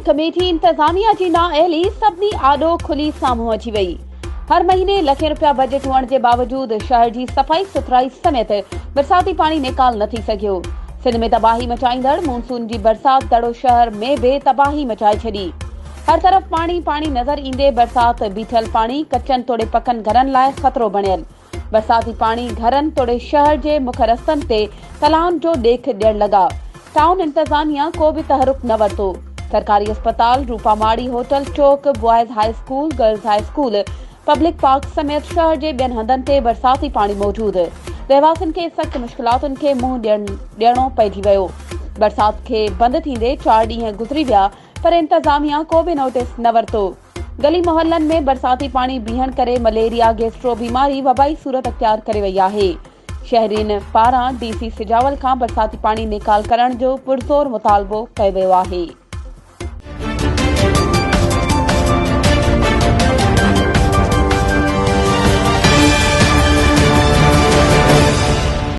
Committee इंतजामिया जी नाअहली सभिनी आॾो खुली साम्हूं अची वई। हर महीने लखें रुपया बजट हुअण जे बावजूद शहर जी सफ़ाई सुथराई समेत बरसाती पानी निकाल न थी सघियो। सिंध में तबाही मचाईंदड़ मानसून जी बरसात दड़ो शहर में बि तबाही मचाए छॾी। हर तरफ़ पानी पानी नज़र ईंदे बरसात बीठल पानी कचन तोड़े पकन घरनि लाइ ख़तरो बणियल। बरसाती पानी घरनि तोड़े शहर जे मुख्य रस्तनि ते तलाउनि जो ॾेख ॾियण लॻा। टाउन इंतजामिया को बि तहरुक न वरितो। सरकारी अस्पताल, Rupamari hotel Chowk, boys high school, girls high school, public park समेत शहर जे ॿियनि हंधनि ते बरसाती पानी मौजूद। रहवासियुनि खे सख़्त मुश्किलातुनि खे मुंहुं ॾियणो पइजी वियो। बरसात खे बंदि थींदे 4 ॾींहं गुज़री विया, पर इंतजामिया को बि नोटिस न वरितो। गली मोहल्लनि में बरसाती पानी बीहण करे मलेरिया गैस्ट्रो बीमारी वबाई सूरत अख्तियार करे वई आहे। शहरियुनि पारां DC सिजावल खां बरसाती पानी निकाल करण जो पुरज़ोर मुतालबो कयो वियो आहे।